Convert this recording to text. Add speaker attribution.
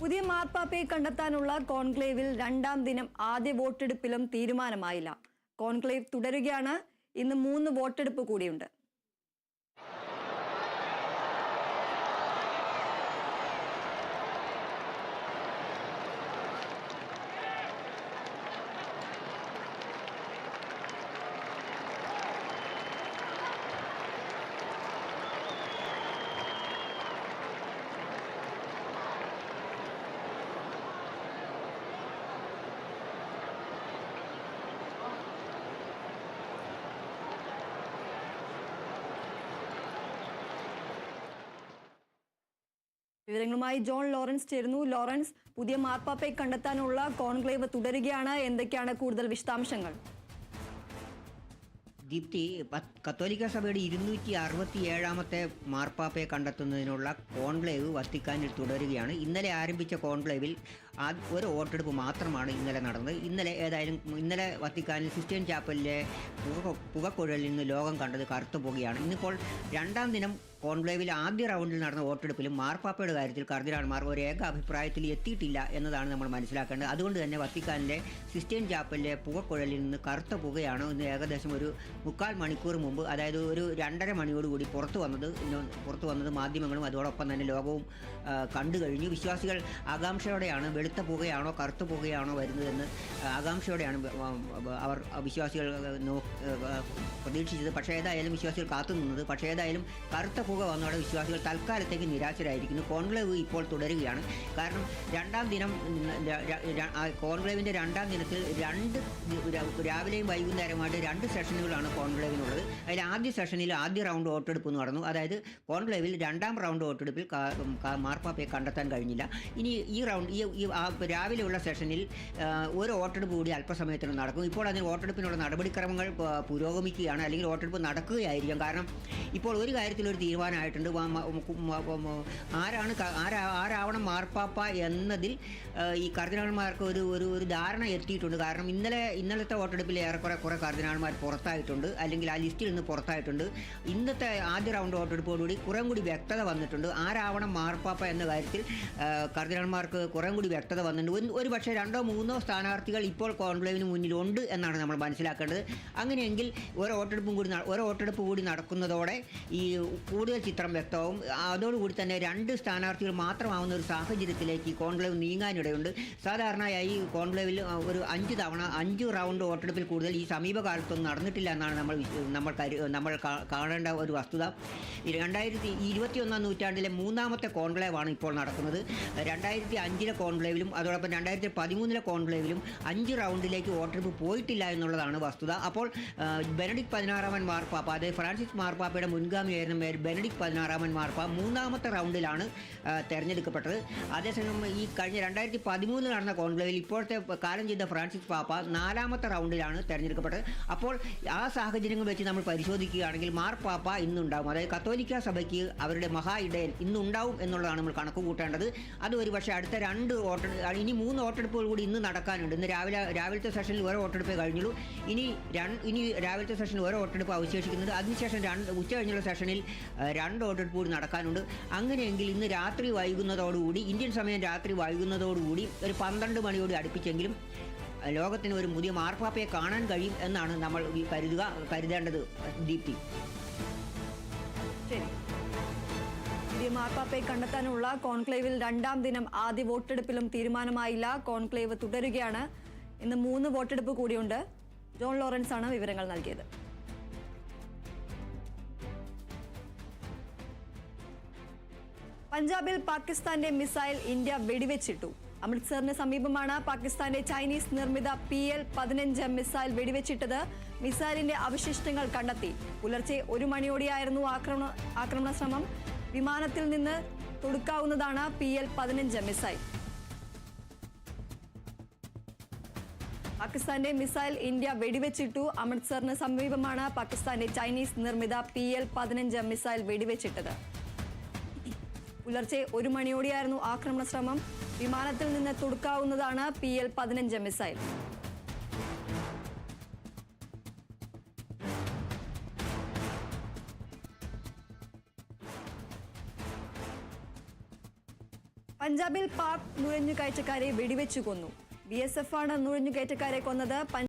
Speaker 1: പുതിയ മാർപ്പാപ്പയെ കണ്ടെത്താനുള്ള കോൺക്ലേവിൽ രണ്ടാം ദിനം ആദ്യ വോട്ടെടുപ്പിലും തീരുമാനമായില്ല. കോൺക്ലേവ് തുടരുകയാണ്. ഇന്ന് 3 വോട്ടെടുപ്പ് കൂടിയുണ്ട്. വിവരങ്ങളുമായി ജോൺ ലോറൻസ് ചേരുന്നു. ലോറൻസ്, പുതിയ മാർപ്പാപ്പയെ കണ്ടെത്താനുള്ള കോൺക്ലേവ് തുടരുകയാണ്. എന്തൊക്കെയാണ് കൂടുതൽ വിശദാംശങ്ങൾ?
Speaker 2: ദീപ്തി, കത്തോലിക്ക സഭയുടെ 267ാമത്തെ മാർപ്പാപ്പയെ കണ്ടെത്തുന്നതിനുള്ള കോൺക്ലേവ് വത്തിക്കാനിൽ തുടരുകയാണ്. ഇന്നലെ ആരംഭിച്ച കോൺക്ലേവിൽ ഒരു വോട്ടെടുപ്പ് മാത്രമാണ് ഇന്നലെ നടന്നത്. ഇന്നലെ വത്തിക്കാനിൽ സിസ്റ്റൈൻ ചാപ്പലിലെ പുകക്കുഴലിൽ നിന്ന് ലോകം കണ്ടത് കറുത്ത പുകയാണ്. ഇന്നിപ്പോൾ രണ്ടാം ദിനം കോൺക്ലേവിൽ ആദ്യ റൗണ്ടിൽ നടന്ന വോട്ടെടുപ്പിലും മാർപ്പാപ്പയുടെ കാര്യത്തിൽ കർദിനാൾമാർ ഒരു ഏക അഭിപ്രായത്തിൽ എത്തിയിട്ടില്ല എന്നതാണ് നമ്മൾ മനസ്സിലാക്കേണ്ടത്. അതുകൊണ്ട് തന്നെ വത്തിക്കാനിലെ സിസ്റ്റൈൻ ചാപ്പലിലെ പുകക്കുഴലിൽ നിന്ന് കറുത്ത പുകയാണ് ഇന്ന് ഏകദേശം ഒരു 3/4 മണിക്കൂർ മുമ്പ്, അതായത് ഒരു 2:30 മണിയോടുകൂടി പുറത്തു വന്നത് മാധ്യമങ്ങളും അതോടൊപ്പം തന്നെ ലോകവും കണ്ടു കഴിഞ്ഞു. വിശ്വാസികൾ ആകാംക്ഷയോടെയാണ് വെളുത്ത പുകയാണോ കറുത്ത പുകയാണോ വരുന്നതെന്ന് ആകാംക്ഷയോടെയാണ് വിശ്വാസികൾ പ്രതീക്ഷിച്ചത്. പക്ഷേ ഏതായാലും വിശ്വാസികൾ കാത്തുനിന്നത്. പക്ഷേ ഏതായാലും കറുത്ത പുക വന്നതോടെ വിശ്വാസികൾ തൽക്കാലത്തേക്ക് നിരാശരായിരിക്കുന്നു. കോൺക്ലേവ് ഇപ്പോൾ തുടരുകയാണ്. കാരണം കോൺക്ലേവിൻ്റെ രണ്ടാം ദിനത്തിൽ രാവിലെയും വൈകുന്നേരമായിട്ട് 2 സെഷനുകളാണ് കോൺക്ലേവിനുള്ളത്. അതിൽ ആദ്യ സെഷനിൽ ആദ്യ റൗണ്ട് വോട്ടെടുപ്പ് നടന്നു. അതായത് കോൺക്ലേവിൽ രണ്ടാം റൗണ്ട് വോട്ടെടുപ്പിൽ മാർപ്പാപ്പയെ കണ്ടെത്താൻ കഴിഞ്ഞില്ല. ഇനി ഈ രാവിലെയുള്ള സെഷനിൽ ഒരു വോട്ടെടുപ്പ് കൂടി അല്പസമയത്തിന് നടക്കും. ഇപ്പോൾ അതിന് വോട്ടെടുപ്പിനുള്ള നടപടിക്രമങ്ങൾ പുരോഗമിക്കുകയാണ്, അല്ലെങ്കിൽ വോട്ടെടുപ്പ് നടക്കുകയായിരിക്കാം. കാരണം ഇപ്പോൾ ഒരു കാര്യത്തിലൊരു തീരുമാനമായിട്ടുണ്ട്. ആരാവണം മാർപ്പാപ്പ എന്നതിൽ ഈ കർദിനാൾമാർക്ക് ഒരു ധാരണ എത്തിയിട്ടുണ്ട്. കാരണം ഇന്നലത്തെ വോട്ടെടുപ്പിൽ കുറേ കർദിനാൾമാർ പുറത്തായിട്ടുണ്ട്, അല്ലെങ്കിൽ ആ ലിസ്റ്റിൽ നിന്ന് പുറത്തായിട്ടുണ്ട്. ഇന്നത്തെ ആദ്യ റൗണ്ട് വോട്ടെടുപ്പോടുകൂടി കുറേ കൂടി വ്യക്തത വന്നിട്ടുണ്ട്. ആരാവണം മാർപ്പാപ്പ എന്ന കാര്യത്തിൽ കർദിനാൾമാർക്ക് കുറേ കൂടി വ്യക്തത വന്നിട്ടുണ്ട്. ഒരു പക്ഷേ 2 or 3 സ്ഥാനാർത്ഥികൾ ഇപ്പോൾ കോൺക്ലേവിന് മുന്നിലുണ്ട് എന്നാണ് നമ്മൾ മനസ്സിലാക്കേണ്ടത്. അങ്ങനെയെങ്കിൽ ഒരു വോട്ടെടുപ്പ് കൂടി നടക്കുന്നതോടെ ഈ കൂടുതൽ ചിത്രം വ്യക്തവും. അതോടുകൂടി തന്നെ 2 സ്ഥാനാർത്ഥികൾ മാത്രമാവുന്ന ഒരു സാഹചര്യത്തിലേക്ക് ഈ കോൺക്ലേവ് നീങ്ങാനിടയുണ്ട്. സാധാരണയായി കോൺക്ലേവിൽ ഒരു 5 റൗണ്ട് വോട്ടെടുപ്പിൽ കൂടുതൽ ഈ സമീപകാലത്തൊന്നും നടന്നിട്ടില്ല എന്നാണ് നമ്മൾ കാണേണ്ട ഒരു വസ്തുത. 2021 നൂറ്റാണ്ടിലെ 3ാമത്തെ കോൺക്ലേവാണ് ഇപ്പോൾ നടക്കുന്നത്. 2005 കോൺക്ലേവിലും അതോടൊപ്പം 2013 കോൺക്ലേവിലും 5 റൗണ്ടിലേക്ക് വോട്ടെടുപ്പ് പോയിട്ടില്ല എന്നുള്ളതാണ് വസ്തുത. അപ്പോൾ ബെനഡിക്ട് 16 മാർപ്പാപ്പ, അതായത് ഫ്രാൻസിസ് മാർപ്പാപ്പയുടെ മുൻഗാമിയായിരുന്ന ബെനഡിക്ട് 16 മാർപ്പാപ്പ 3ാമത്തെ റൗണ്ടിലാണ് തിരഞ്ഞെടുക്കപ്പെട്ടത്. അതേസമയം ഈ കഴിഞ്ഞ 2013 നടന്ന കോൺക്ലേവിൽ ഇപ്പോഴത്തെ കാലം ചെയ്ത ഫ്രാൻസിസ് പാപ്പ 4ാമത്തെ റൗണ്ടിലാണ് തിരഞ്ഞെടുക്കപ്പെട്ടത്. അപ്പോൾ ആ സാഹചര്യങ്ങൾ വെച്ച് നമ്മൾ പരിശോധിക്കുകയാണെങ്കിൽ മാർപ്പാപ്പ ഇന്നുണ്ടാവും, അതായത് കത്തോലിക്ക സഭയ്ക്ക് അവരുടെ മഹാ ഇടയൻ ഇന്നുണ്ടാവും എന്നുള്ളതാണ് നമ്മൾ കണക്ക് കൂട്ടേണ്ടത്. അത് ഒരു പക്ഷേ അടുത്ത 2 ഇനി 3 വോട്ടെടുപ്പുകൾ കൂടി ഇന്ന് നടക്കാനുണ്ട്. ഇന്ന് രാവിലത്തെ സെഷനിൽ ഒരു വോട്ടെടുപ്പേ കഴിഞ്ഞുള്ളൂ. ഇനി രാവിലത്തെ സെഷനിൽ ഒരു വോട്ടെടുപ്പ് അവശേഷിക്കുന്നുണ്ട്. അതിനുശേഷം ഉച്ച കഴിഞ്ഞുള്ള സെഷനിൽ 2 വോട്ടെടുപ്പ് കൂടി നടക്കാനുണ്ട്. അങ്ങനെയെങ്കിൽ ഇന്ന് രാത്രി വൈകുന്നതോടുകൂടി, ഇന്ത്യൻ സമയം രാത്രി വൈകുന്നതോടുകൂടി ഒരു 12 മണിയോട് അടുപ്പിച്ചെങ്കിലും ലോകത്തിന് ഒരു പുതിയ മാർപ്പാപ്പയെ കാണാൻ കഴിയും എന്നാണ് നമ്മൾ കരുതേണ്ടത്. ദീപ്തി,
Speaker 1: ശരി. പുതിയ മാർപ്പാപ്പയെ കണ്ടെത്താനുള്ള കോൺക്ലേവിൽ രണ്ടാം ദിനം ആദ്യ വോട്ടെടുപ്പിലും തീരുമാനമായില്ല. കോൺക്ലേവ് തുടരുകയാണ്. ഇന്ന് 3 വോട്ടെടുപ്പ് കൂടിയുണ്ട്. ജോൺ ലോറൻസ് ആണ് വിവരങ്ങൾ നൽകിയത്. പഞ്ചാബിൽ പാകിസ്ഥാന്റെ മിസൈൽ ഇന്ത്യ വെടിവെച്ചിട്ടു. അമൃത്സറിന് സമീപമാണ് പാകിസ്ഥാന്റെ ചൈനീസ് നിർമ്മിത PL-15 മിസൈൽ വെടിവെച്ചിട്ടത്. മിസൈലിന്റെ അവശിഷ്ടങ്ങൾ കണ്ടെത്തി. പുലർച്ചെ 1 മണിയോടെയായിരുന്നു ആക്രമണ ശ്രമം. വിമാനത്തിൽ നിന്ന് തൊടുക്കാവുന്നതാണ് PL-15 മിസൈൽ. പാകിസ്ഥാന്റെ മിസൈൽ ഇന്ത്യ വെടിവെച്ചിട്ടു. അമൃത്സറിന് സമീപമാണ് പാകിസ്ഥാന്റെ ചൈനീസ് നിർമ്മിത PL-15 മിസൈൽ വെടിവെച്ചിട്ടത്. പുലർച്ചെ 1 മണിയോടെയായിരുന്നു ആക്രമണ ശ്രമം. വിമാനത്തിൽ നിന്ന് തൊടുക്കാവുന്നതാണ് PL-15 മിസൈൽ. പഞ്ചാബിൽ പാക് നുഴഞ്ഞുകയറ്റക്കാരെ വെടിവെച്ചു കൊന്നു. BSF ആണ് നുഴഞ്ഞുകയറ്റക്കാരെ കൊന്നത്.